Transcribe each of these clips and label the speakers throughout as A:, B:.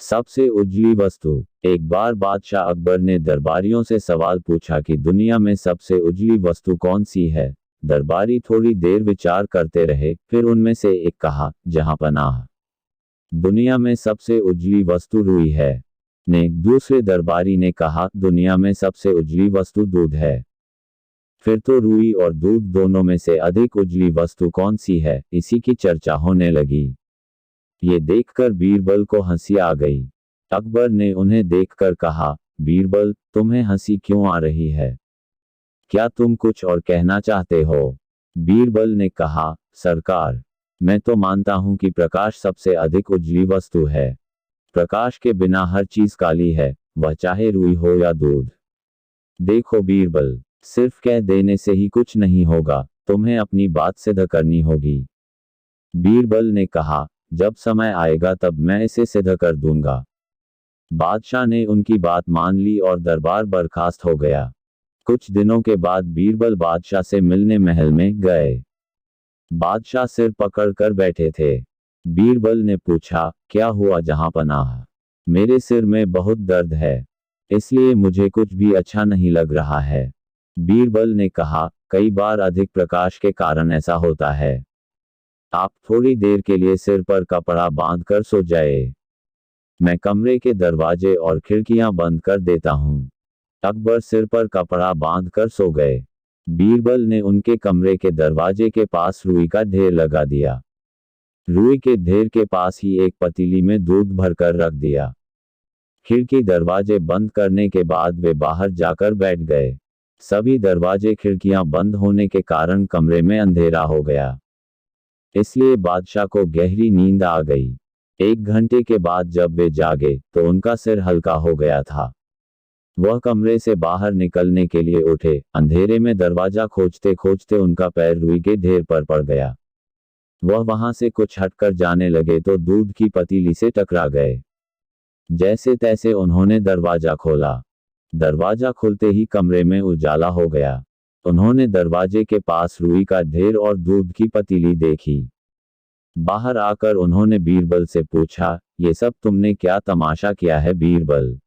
A: सबसे उजली वस्तु। एक बार बादशाह अकबर ने दरबारियों से सवाल पूछा कि दुनिया में सबसे उजली वस्तु कौन सी है। दरबारी थोड़ी देर विचार करते रहे, फिर उनमें से एक कहा, जहांपनाह, दुनिया में सबसे उजली वस्तु रुई है। दूसरे दरबारी ने कहा, दुनिया में सबसे उजली वस्तु दूध है। फिर तो रुई और दूध दोनों में से अधिक उजली वस्तु कौन सी है, इसी की चर्चा होने लगी। ये देखकर बीरबल को हंसी आ गई। अकबर ने उन्हें देखकर कहा, बीरबल, तुम्हें हंसी क्यों आ रही है? क्या तुम कुछ और कहना चाहते हो? बीरबल ने कहा, सरकार, मैं तो मानता हूं कि प्रकाश सबसे अधिक उजली वस्तु है। प्रकाश के बिना हर चीज काली है, वह चाहे रुई हो या दूध। देखो बीरबल, सिर्फ कह देने से ही कुछ नहीं होगा, तुम्हें अपनी बात सिद्ध करनी होगी। बीरबल ने कहा, जब समय आएगा तब मैं इसे सिद्ध कर दूंगा। बादशाह ने उनकी बात मान ली और दरबार बर्खास्त हो गया। कुछ दिनों के बाद बीरबल बादशाह से मिलने महल में गए। बादशाह सिर पकड़ कर बैठे थे। बीरबल ने पूछा, क्या हुआ जहांपनाह? मेरे सिर में बहुत दर्द है, इसलिए मुझे कुछ भी अच्छा नहीं लग रहा है। बीरबल ने कहा, कई बार अधिक प्रकाश के कारण ऐसा होता है। आप थोड़ी देर के लिए सिर पर कपड़ा बांध कर सो जाए। मैं कमरे के दरवाजे और खिड़कियां बंद कर देता हूं। अकबर सिर पर कपड़ा बांध कर सो गए। बीरबल ने उनके कमरे के दरवाजे के पास रुई का ढेर लगा दिया। रुई के ढेर के पास ही एक पतीली में दूध भरकर रख दिया। खिड़की दरवाजे बंद करने के बाद वे बाहर जाकर बैठ गए। सभी दरवाजे खिड़कियां बंद होने के कारण कमरे में अंधेरा हो गया, इसलिए बादशाह को गहरी नींद आ गई। 1 घंटे के बाद जब वे जागे तो उनका सिर हल्का हो गया था। वह कमरे से बाहर निकलने के लिए उठे। अंधेरे में दरवाजा खोजते खोजते उनका पैर रुई के ढेर पर पड़ गया। वह वहां से कुछ हटकर जाने लगे तो दूध की पतीली से टकरा गए। जैसे तैसे उन्होंने दरवाजा खोला। दरवाजा खुलते ही कमरे में उजाला हो गया। उन्होंने दरवाजे के पास रुई का ढेर और दूध की पतीली देखी। बाहर आकर उन्होंने बीरबल से पूछा, ये सब तुमने क्या तमाशा किया है बीरबल?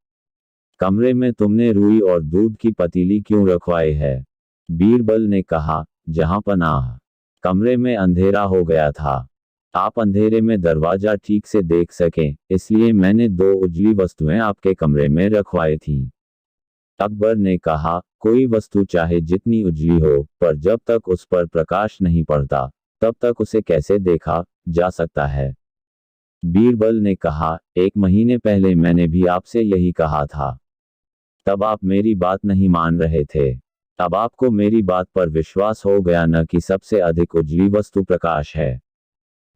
A: कमरे में तुमने रुई और दूध की पतीली क्यों रखवाई है? बीरबल ने कहा, जहांपनाह, कमरे में अंधेरा हो गया था। आप अंधेरे में दरवाजा ठीक से देख सकें, इसलिए मैंने 2 उजली वस्तुएं आपके कमरे में रखवाई थीं। अकबर ने कहा, कोई वस्तु चाहे जितनी उजली हो, पर जब तक उस पर प्रकाश नहीं पड़ता, तब तक उसे कैसे देखा जा सकता है? बीरबल ने कहा, 1 महीने पहले मैंने भी आपसे यही कहा था। तब आप मेरी बात नहीं मान रहे थे। अब आपको मेरी बात पर विश्वास हो गया न कि सबसे अधिक उजली वस्तु प्रकाश है।